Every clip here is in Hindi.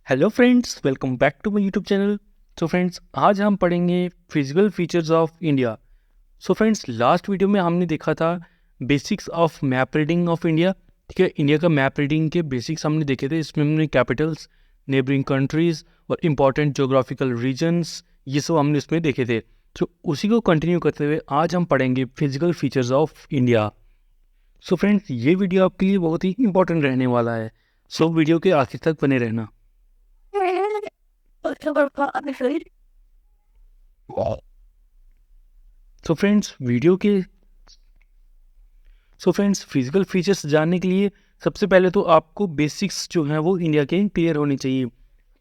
Hello friends, welcome back to my YouTube channel. So friends, आज हम पढ़ेंगे physical features of India. So friends, last video में हमने देखा था basics of map reading of India. ठीक है, इंडिया का मैप रीडिंग के बेसिक्स हमने देखे थे। इसमें हमने कैपिटल्स, नेबरिंग कंट्रीज़ और इम्पॉर्टेंट जोग्राफिकल रीजन्स, ये सब हमने इसमें देखे थे। तो उसी को कंटिन्यू करते हुए आज हम पढ़ेंगे physical features of India. So friends, ये वीडियो आपके लिए बहुत ही इंपॉर्टेंट रहने वाला है। सो वीडियो के आखिर तक बने रहना। सो फ्रेंड्स, फिजिकल फीचर्स जानने के लिए सबसे पहले तो आपको बेसिक्स जो हैं वो इंडिया के क्लियर होने चाहिए।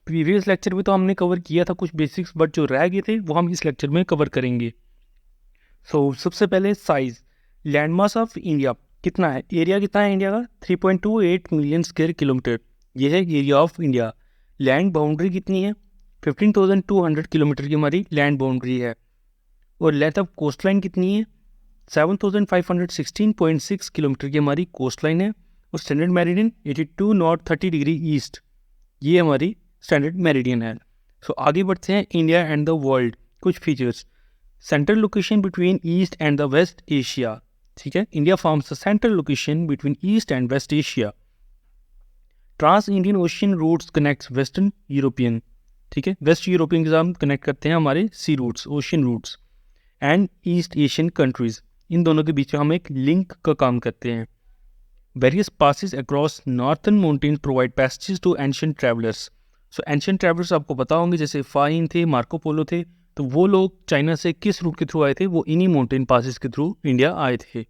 प्रीवियस लेक्चर में तो हमने कवर किया था कुछ बेसिक्स, बट जो रह गए थे वो हम इस लेक्चर में कवर करेंगे। सबसे पहले size, land mass of India कितना है, एरिया कितना है इंडिया का, 3.28 मिलियन स्क्वायर किलोमीटर। ये है area of India. Land boundary कितनी है, 15,200 किलोमीटर की हमारी लैंड बाउंड्री है। और लेंथ ऑफ कोस्ट लाइन कितनी है, 7,516.6 किलोमीटर की हमारी कोस्ट लाइन है। और standard meridian 82 north 30 degree east, ये हमारी स्टैंडर्ड मेरिडियन है। आगे बढ़ते हैं इंडिया एंड द वर्ल्ड। कुछ features, central location between east and the west Asia. ठीक है, India forms the central location between east and west Asia. Trans Indian ocean routes connects western European. ठीक है, वेस्ट यूरोपियन के साथ कनेक्ट करते हैं हमारे sea routes, ocean routes and east Asian countries. इन दोनों के बीच में हम एक लिंक का काम करते हैं। Various passes across northern mountain provide passages to ancient travellers. Ancient travellers आपको पता होंगे, जैसे फाइन थे, मार्को पोलो थे, तो वो लोग चाइना से किस रूट के थ्रू आए थे, वो इन्हीं माउंटेन पासिस के थ्रू इंडिया आए थे।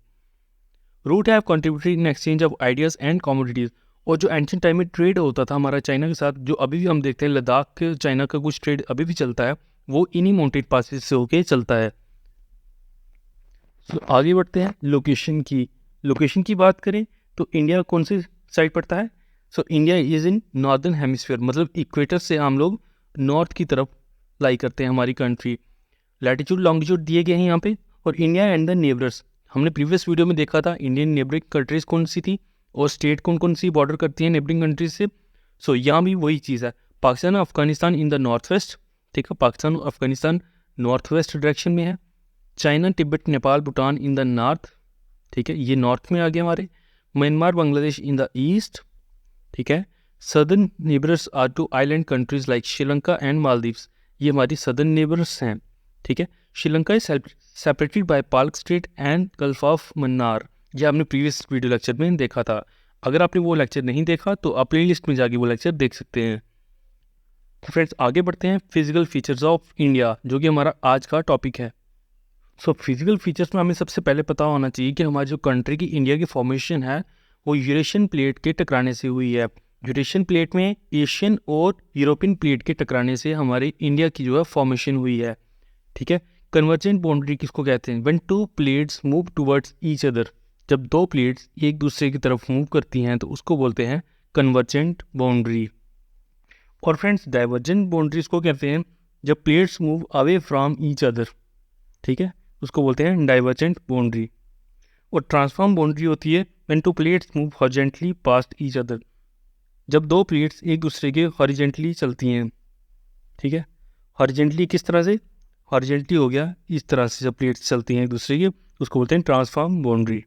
Route have contributed in exchange of ideas and commodities. और जो एंशिएंट टाइम में ट्रेड होता था हमारा चाइना के साथ, जो अभी भी हम देखते हैं लद्दाख के चाइना का कुछ ट्रेड अभी भी चलता है, वो इन्हीं माउंटेन पासिस से होके चलता है। आगे बढ़ते हैं लोकेशन की बात करें तो इंडिया कौन सी साइड पड़ता है। India is in northern hemisphere, मतलब इक्वेटर से हम लोग नॉर्थ की तरफ लाई करते हैं हमारी कंट्री। लैटिट्यूड लॉन्गिट्यूड दिए गए हैं यहाँ पे। और इंडिया एंड द नेबर्स, हमने प्रीवियस वीडियो में देखा था इंडियन नेबरिंग कंट्रीज कौन सी थी और स्टेट कौन कौन सी बॉर्डर करती हैं नेबरिंग कंट्रीज से। यहाँ भी वही चीज़ है, Pakistan Afghanistan in the north west. ठीक है, Pakistan Afghanistan north west direction में है। China Tibet Nepal Bhutan in the north. ठीक है, ये नॉर्थ में आ गया हमारे। Myanmar Bangladesh in the east. ठीक है, southern neighbours are two island countries like Sri Lanka and Maldives, ये हमारी सदर्न नेबर्स हैं। ठीक है, Sri Lanka is separated by Palk strait and gulf of Mannar, ये आपने प्रीवियस वीडियो लेक्चर में देखा था। अगर आपने वो लेक्चर नहीं देखा तो आप प्ले लिस्ट में जाके वो लेक्चर देख सकते हैं। तो फ्रेंड्स, आगे बढ़ते हैं फिजिकल फीचर्स ऑफ इंडिया, जो कि हमारा आज का टॉपिक है। फिजिकल फीचर्स में हमें सबसे पहले पता होना चाहिए कि हमारी जो कंट्री की इंडिया की फॉर्मेशन है वो यूरेशियन प्लेट के टकराने से हुई है। यूरेशियन प्लेट में एशियन और यूरोपियन प्लेट के टकराने से हमारी इंडिया की जो है फॉर्मेशन हुई है। ठीक है, कन्वर्जेंट बाउंड्री किसको कहते हैं, when to plates move towards each other, जब दो प्लेट्स एक दूसरे की तरफ मूव करती हैं तो उसको बोलते हैं कन्वर्जेंट बाउंड्री। और फ्रेंड्स, डाइवर्जेंट बाउंड्रीज को कहते हैं जब plates move away from each other. ठीक है, उसको बोलते हैं डाइवर्जेंट बाउंड्री। और ट्रांसफॉर्म बाउंड्री होती है when to plates move horizontally past each other, जब दो प्लेट्स एक दूसरे के हॉरिजॉन्टली चलती हैं। ठीक है, हॉरिजॉन्टली किस तरह से, हॉरिजॉन्टली हो गया इस तरह से, जब प्लेट्स चलती हैं एक दूसरे के, उसको बोलते हैं ट्रांसफॉर्म बाउंड्री।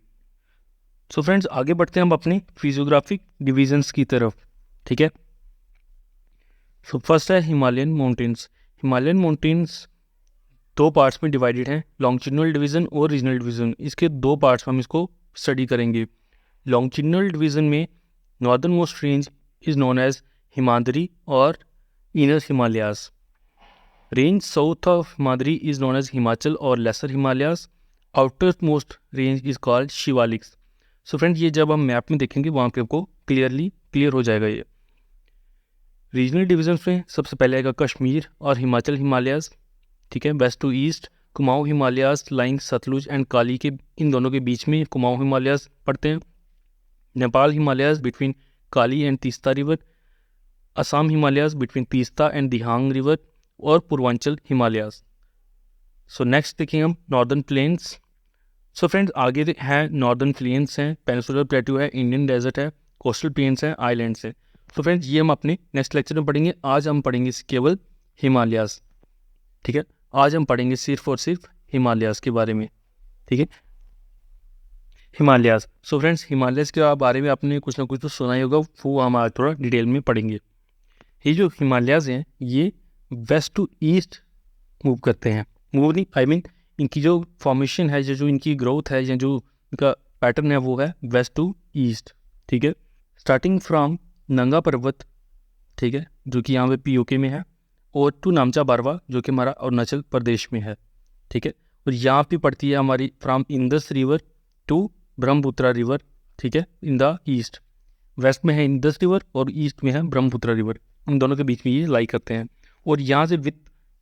फ्रेंड्स, आगे बढ़ते हैं हम अपने फिजियोग्राफिक डिविजन्स की तरफ। ठीक है, फर्स्ट है हिमालयन माउंटेन्स। हिमालयन माउंटेन्स दो पार्ट्स में डिवाइडेड हैं, लॉन्गिट्यूडिनल डिवीज़न और रीजनल डिवीज़न। इसके दो पार्ट्स में हम इसको स्टडी करेंगे। लॉन्गिट्यूडिनल डिवीज़न में northern most range is known as Himadri और inner Himalayas. Range south of Himadri is known as Himachal और lesser Himalayas. Outer most range is called Shiwaliks. Friends, ये जब हम मैप में देखेंगे वहाँ पे आपको क्लियर हो जाएगा ये। रीजनल डिवीजन्स में सबसे पहले आएगा कश्मीर और हिमाचल हिमालयास। ठीक है, west to east Kumaon Himalayas lying Sutlej and Kali के, इन दोनों के बीच में कुमाऊं हिमालयास पड़ते हैं। Nepal Himalayas between Kali and Teesta river. Assam Himalayas between Teesta and Dihang river. और पूर्वांचल हिमालयास। नेक्स्ट देखेंगे हम नॉर्दर्न प्लेन्स। फ्रेंड्स, आगे है नॉर्दर्न प्लेन्स हैं, पेनिनसुलर प्लेटू है, इंडियन डेजर्ट है, कोस्टल प्लेन्स हैं, आइलैंड्स हैं। तो फ्रेंड्स ये हम अपने नेक्स्ट लेक्चर में पढ़ेंगे। आज हम पढ़ेंगे केवल हिमालयाज़, ठीक है। आज हम पढ़ेंगे सिर्फ और सिर्फ हिमालयाज़ के बारे में, ठीक है। हिमालयाज़, सो फ्रेंड्स हिमालयाज़ के बारे में आपने कुछ ना कुछ तो सुना ही होगा, वो हम आज थोड़ा डिटेल में पढ़ेंगे। ये जो हिमालयाज़ हैं ये वेस्ट टू ईस्ट मूव करते हैं। मूव नहीं, आई मीन इनकी जो फॉर्मेशन है, जो इनकी ग्रोथ है या जो इनका पैटर्न है वो है वेस्ट टू ईस्ट, ठीक है। स्टार्टिंग फ्रॉम नंगा पर्वत, ठीक है, जो कि यहाँ पे पीओके में है, और टू नामचा बारवा जो कि हमारा अरुणाचल प्रदेश में है, ठीक है। और यहाँ पे पड़ती है हमारी from Indus river to Brahmaputra river, ठीक है, इन द ईस्ट। वेस्ट में है इंदस रिवर और ईस्ट में है ब्रह्मपुत्रा रिवर, इन दोनों के बीच में ये लाई करते हैं। और यहाँ से विथ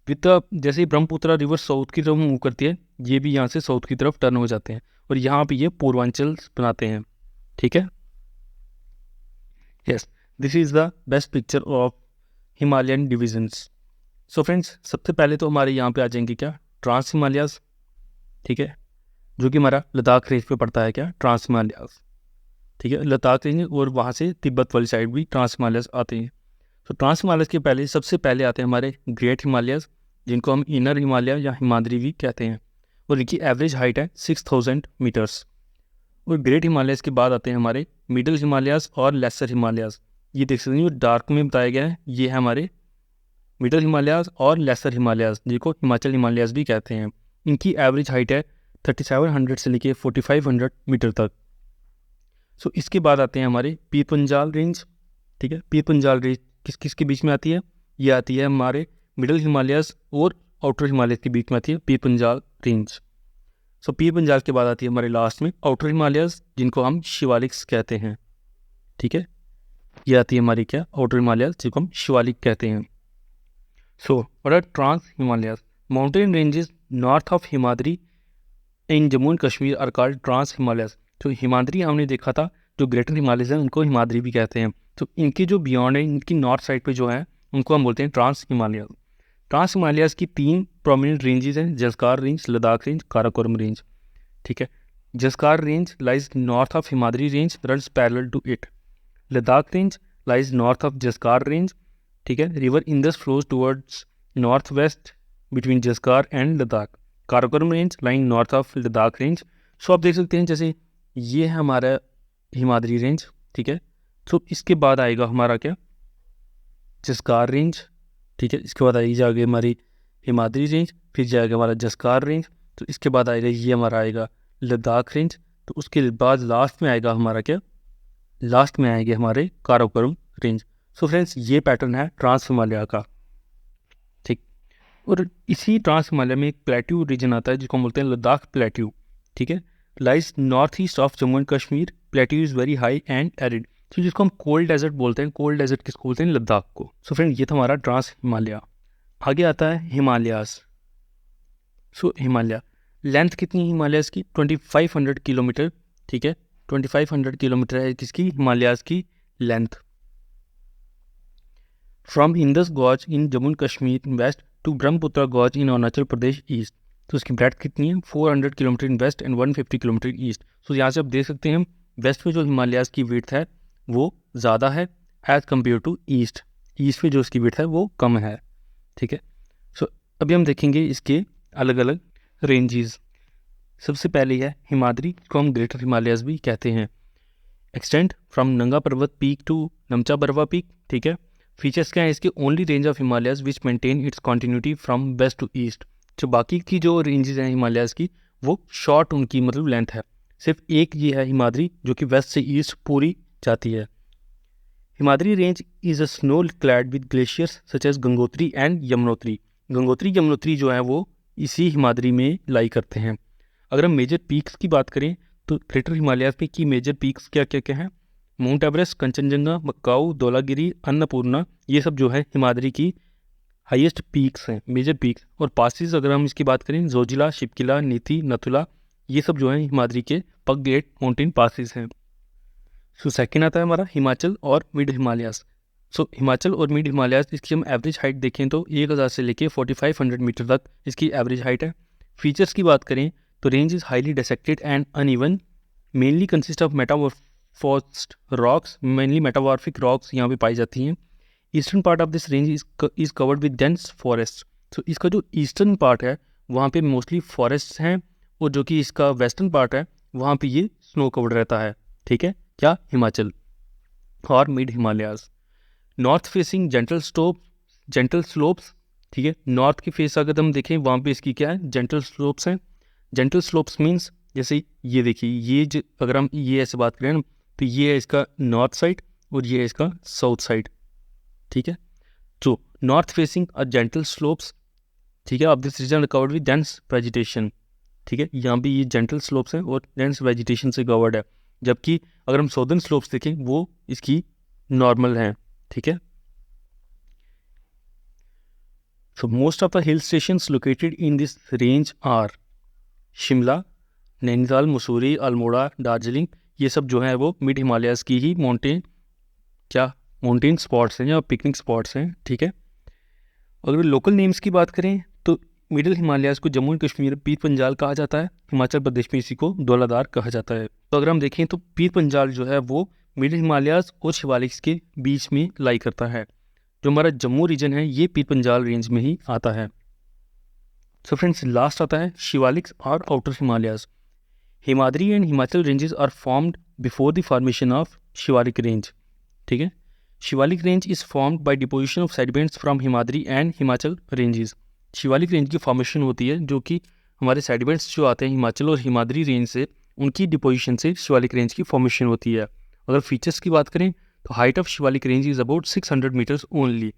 जैसे ही ब्रह्मपुत्रा रिवर साउथ की तरफ मूव करती है, ये भी यहाँ से साउथ की तरफ टर्न हो जाते हैं और यहाँ पे ये पूर्वांचल बनाते हैं, ठीक है। Yes, this is the best picture of Himalayan divisions. So friends सबसे पहले तो हमारे यहाँ पे आ जाएंगे क्या, ट्रांस हिमालयाज़, ठीक है, जो कि हमारा लद्दाख रेंज पे पड़ता है क्या, ट्रांस हिमालयाज़, ठीक है। लद्दाख रेंज और वहाँ से तिब्बत वाली साइड भी ट्रांस हिमालयाज़ आते हैं। तो ट्रांस हिमालयाज़ के पहले सबसे पहले आते हैं हमारे ग्रेट हिमालयाज़, जिनको हम इनर हिमालय या हिमाद्री भी कहते हैं, और इनकी एवरेज हाइट है 6000 मीटर्स। और ग्रेट हिमालयाज़ के बाद आते हैं हमारे मिडल हिमालयाज़ और लेसर हिमालयाज़। ये देख सकते हैं जो डार्क में बताया गया है, ये है हमारे मिडल हिमालयाज़ और लेसर हिमालयाज़, जिनको हिमाचल हिमालयाज़ भी कहते हैं। इनकी एवरेज हाइट है 3700 से लेके 4500 मीटर तक। सो इसके बाद आते हैं हमारे पीर पंजाल रेंज, ठीक है। पीर पंजाल रेंज किस किस के बीच में आती है, ये आती है हमारे मिडल हिमालयाज़ और आउटर हिमालयाज़ के बीच में आती है पीर पंजाल रेंज। सो पीर पंजाल के बाद आती है हमारे लास्ट में आउटर हिमालयाज़, जिनको हम शिवालिक्स कहते हैं, ठीक है। ये आती है हमारी क्या, आउटर हिमालयाज़, जिनको हम शिवालिक कहते हैं। So what are trans Himalayas, mountain ranges north of Himadri in Jammu and Kashmir are called trans Himalayas. तो हिमाद्री हमने देखा था, जो ग्रेटर हिमालयस हैं उनको हिमाद्री भी कहते हैं। तो इनके जो बियॉन्ड है, इनकी नॉर्थ साइड पे जो है, उनको हम बोलते हैं ट्रांस हिमालयाज़। ट्रांस हिमालयाज़ की 3 प्रोमिनेंट रेंजेस हैं, Zaskar range, Ladakh range, Karakoram range, ठीक है। Zaskar range lies north of Himadri range, runs parallel to it. Ladakh range lies north of Zaskar range, ठीक है। River Indus flows towards north west between Zaskar and Ladakh. Karakoram range lying north of Ladakh range. So आप देख सकते हैं जैसे ये है हमारा हिमाद्री रेंज, ठीक है। तो इसके बाद आएगा हमारा क्या, जसकार रेंज, ठीक है। इसके बाद आएगी जाएगी हमारी हिमाद्री रेंज, फिर जाएगा हमारा जसकार रेंज, तो इसके बाद आएगा ये हमारा आएगा लद्दाख रेंज, तो उसके बाद लास्ट में आएगा हमारा क्या, लास्ट में आएंगे हमारे काराकोरम रेंज। सो फ्रेंड्स ये पैटर्न है ट्रांस हिमालय का, ठीक। और इसी ट्रांस हिमालय में एक प्लेट्यू रीजन आता है जिसको हम बोलते हैं लद्दाख प्लेट्यू, ठीक है। Lies north east of Jammu and Kashmir, plateau is very high and arid. तो जिसको हम कोल्ड डेजर्ट बोलते हैं, कोल्ड डेजर्ट किसको बोलते हैं, लद्दाख को। सो फ्रेंड ये था हमारा ट्रांस हिमालय। आगे आता है हिमालयाज़। सो हिमालय लेंथ कितनी है हिमालयाज़ की, 2500 किलोमीटर, ठीक है। 2500 किलोमीटर है किसकी, हिमालयाज़ की length. From Indus gorge in Jammu and Kashmir west to Brahmaputra gorge in Arunachal Pradesh east. तो उसकी ब्रेथ कितनी है, 400 kilometre in west and 150 kilometre east. So यहाँ से आप देख सकते हैं वेस्ट में जो हिमालयाज़ की विड्थ है वो ज़्यादा है as compare to east. East में जो इसकी विड्थ है वो कम है, ठीक है। सो अभी हम देखेंगे इसके अलग अलग रेंजेस। सबसे पहले है हिमाद्री, को हम ग्रेटर हिमालयाज़ भी कहते हैं। Extend from Nanga Parbat peak to Namcha Barwa peak, ठीक है। फीचर्स क्या है इसके, only range of Himalayas which maintain its continuity from west to east. जो बाकी की जो रेंजेस हैं हिमालयाज़ की वो शॉर्ट उनकी मतलब लेंथ है, सिर्फ एक ये है हिमाद्री जो कि वेस्ट से ईस्ट पूरी जाती है। Himadri range is a snow clad with glaciers such as Gangotri and Yamunotri. Gangotri Yamunotri जो है वो इसी हिमाद्री में लाई करते हैं। अगर हम मेजर पीक्स की बात करें तो ग्रेटर हिमालयाज़ में की मेजर पीक्स क्या क्या क्या हैं, mount Everest, Kanchenjunga, Macau, Dhaulagiri, Annapurna, ये सब जो है हिमाद्री की हाईएस्ट पीक्स हैं, मेजर पीक्स। और पासिस अगर हम इसकी बात करें, जोजिला, शिपकिला, नीति, नथुला, ये सब जो है हिमाद्री के पग ग्रेट माउंटेन पासिस हैं। सो सेकेंड आता है हमारा हिमाचल और मिड हिमालयाज़। सो हिमाचल और मिड हिमालयाज़ इसकी हम एवरेज हाइट देखें तो 1000 से लेके 4500 मीटर तक इसकी एवरेज हाइट है। फीचर्स की बात करें तो range is highly dissected and uneven, mainly consist of fast rocks, mainly metamorphic rocks यहाँ पे पाई जाती हैं। Eastern part of this range is covered with dense forest. तो इसका जो ईस्टर्न पार्ट है वहाँ पे मोस्टली फॉरेस्ट हैं, और जो कि इसका वेस्टर्न पार्ट है वहाँ पे ये स्नो कवर्ड रहता है। ठीक है, क्या हिमाचल और mid Himalayas. North facing gentle slopes. ठीक है, नॉर्थ की फेस अगर हम देखें वहाँ पे इसकी क्या है, जेंटल स्लोप्स हैं। जेंटल स्लोप्स मीन्स जैसे ये देखिए, ये अगर हम ये ऐसे बात करें ना, तो ये है इसका नॉर्थ साइड और ये है इसका साउथ साइड। ठीक है, तो नॉर्थ फेसिंग और जेंटल स्लोप्स। ठीक है, of this region covered with dense vegetation. ठीक है, यहाँ भी ये जेंटल स्लोप्स हैं और डेंस वेजिटेशन से कवर्ड है, जबकि अगर हम साउदर्न स्लोप्स देखें वो इसकी नॉर्मल हैं। ठीक है, so most of the hill stations located in this range are Shimla, Nainital, Mussoorie, Almora, Darjeeling. ये सब जो है वो मिड हिमालयाज़ की ही माउंटेन स्पॉट्स हैं या पिकनिक स्पॉट्स हैं। ठीक है, अगर लोकल नेम्स की बात करें तो मिडिल हिमालयाज़ को जम्मू एंड कश्मीर पीर पंजाल कहा जाता है, हिमाचल प्रदेश में इसी को धौलाधार कहा जाता है। तो अगर हम देखें तो पीर पंजाल जो है वो मिडिल हिमालयाज़ और शिवालिक्स के बीच में लाई करता है। जो हमारा जम्मू रीजन है ये पीर पंजाल रेंज में ही आता है। सो फ्रेंड्स, लास्ट आता है शिवालिक्स और outer Himalayas. Himadri and Himachal ranges are formed before the formation of Shivalik range. ठीक है, Shivalik range is formed by deposition of sediments from Himadri and Himachal ranges. Shivalik range की फॉर्मेशन होती है जो कि हमारे सेडिमेंट्स जो आते हैं हिमाचल और हिमाद्री रेंज से, उनकी डिपोजिशन से शिवालिक रेंज की फॉर्मेशन होती है। अगर फीचर्स की बात करें तो height of Shivalik range is about 600 metres only.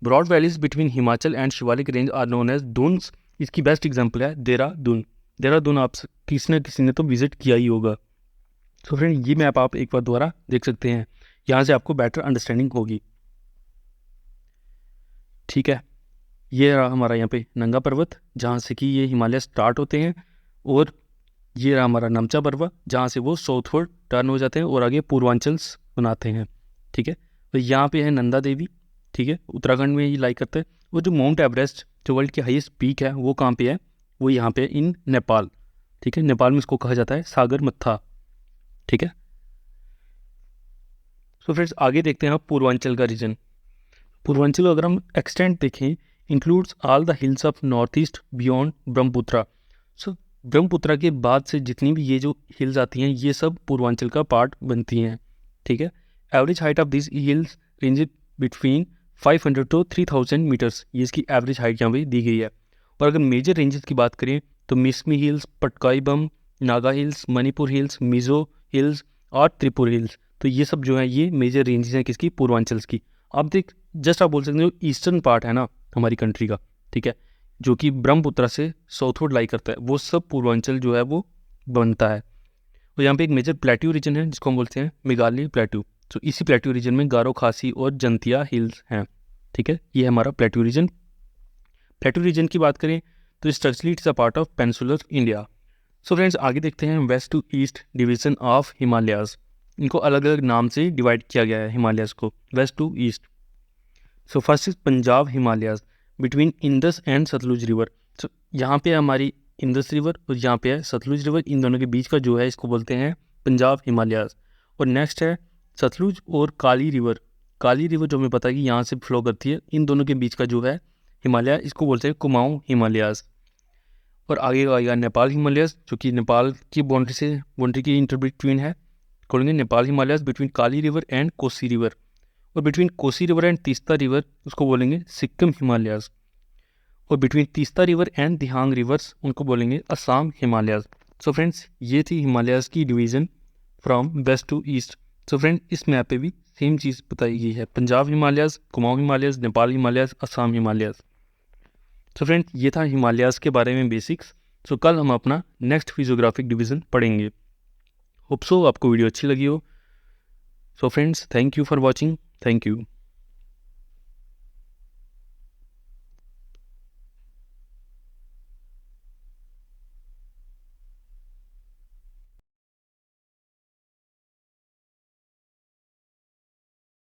Broad valleys between Himachal and Shivalik range are known as duns. इसकी बेस्ट एग्जाम्पल है देहरादून आप किसी न किसी ने तो विजिट किया ही होगा। तो फ्रेंड, ये मैप आप एक बार दोबारा देख सकते हैं, यहाँ से आपको बेटर अंडरस्टैंडिंग होगी। ठीक है, ये रहा हमारा यहाँ पे नंगा पर्वत जहाँ से कि ये हिमालय स्टार्ट होते हैं, और ये रहा हमारा नमचा पर्वत जहाँ से वो साउथवर्ड टर्न हो जाते हैं और आगे पूर्वांचल्स बनाते हैं। ठीक है, तो यहाँ पे है नंदा देवी। ठीक है, उत्तराखंड में ये लाई करते हैं। वो जो माउंट एवरेस्ट जो वर्ल्ड की हाईएस्ट पीक है वो कहाँ पे है, वो यहाँ पे इन नेपाल। ठीक है, नेपाल में इसको कहा जाता है सागर मत्था। ठीक है, सो फ्रेंड्स आगे देखते हैं आप पूर्वांचल का रीजन। पूर्वांचल अगर हम एक्सटेंट देखें includes all the hills of north east beyond Brahmaputra. So Brahmaputra के बाद से जितनी भी ये जो हिल्स आती हैं ये सब पूर्वांचल का पार्ट बनती हैं। ठीक है, average height of this hills range between 500 to 3000 metres, ये इसकी एवरेज हाइट यहाँ पे दी गई है। और अगर मेजर रेंजेस की बात करें तो Mishmi hills, Patkai Bum, Naga hills, Manipur hills, Mizo hills और त्रिपुर हिल्स, तो ये सब जो है ये मेजर रेंजेस हैं किसकी, पूर्वांचल की। आप आप बोल सकते हो ईस्टर्न पार्ट है ना हमारी कंट्री का, ठीक है, जो कि ब्रह्मपुत्रा से साउथवर्ड लाई करता है, वो सब पूर्वांचल जो है वो बनता है। और यहाँ पे एक मेजर प्लेट्यू रीजन है जिसको हम बोलते हैं मेघालय प्लेट्यू। तो इसी प्लेट्यू रीजन में गारो, खासी और जंतिया हिल्स हैं। ठीक है, ये है हमारा प्लेट्यू रीजन। प्लेट्यू रीजन की बात करें तो structurally it's a part of peninsular India. So friends आगे देखते हैं west to east division of Himalayas. इनको अलग अलग नाम से डिवाइड किया गया है हिमालयाज को, west to east. So first is Punjab Himalayas between Indus and Sutlej river. So यहाँ पे हमारी इंडस रिवर और यहाँ पे है सतलुज रिवर, इन दोनों के बीच का जो है इसको बोलते हैं पंजाब हिमालयाज। और नेक्स्ट है सतलुज और काली रिवर। काली रिवर जो हमें पता है कि यहाँ से फ्लो करती है, इन दोनों के बीच का जो है हिमालय, इसको बोलते हैं कुमाऊं हिमालयाज। और आगे आएगा नेपाल हिमालयाज, जो कि नेपाल की बाउंड्री की इंटर बिटवीन है, बोलेंगे Nepal Himalayas between Kali river and Kosi river. और between Kosi river and Teesta river उसको बोलेंगे सिक्किम हिमालयाज। और between Teesta river and Dihang rivers उनको बोलेंगे असम हिमालयाज। सो फ्रेंड्स ये थी हिमालयाज की division from west to east. So friend इस मैप पे भी सेम चीज़ बताई गई है, पंजाब हिमालयाज, कुमाऊं हिमालयाज, नेपाल हिमालयाज, असम हिमालयाज। सो फ्रेंड ये था हिमालयाज के बारे में बेसिक्स। सो कल हम अपना नेक्स्ट फिजियोग्राफिक डिवीज़न पढ़ेंगे। होप सो आपको वीडियो अच्छी लगी हो। So friends thank you for watching, thank you.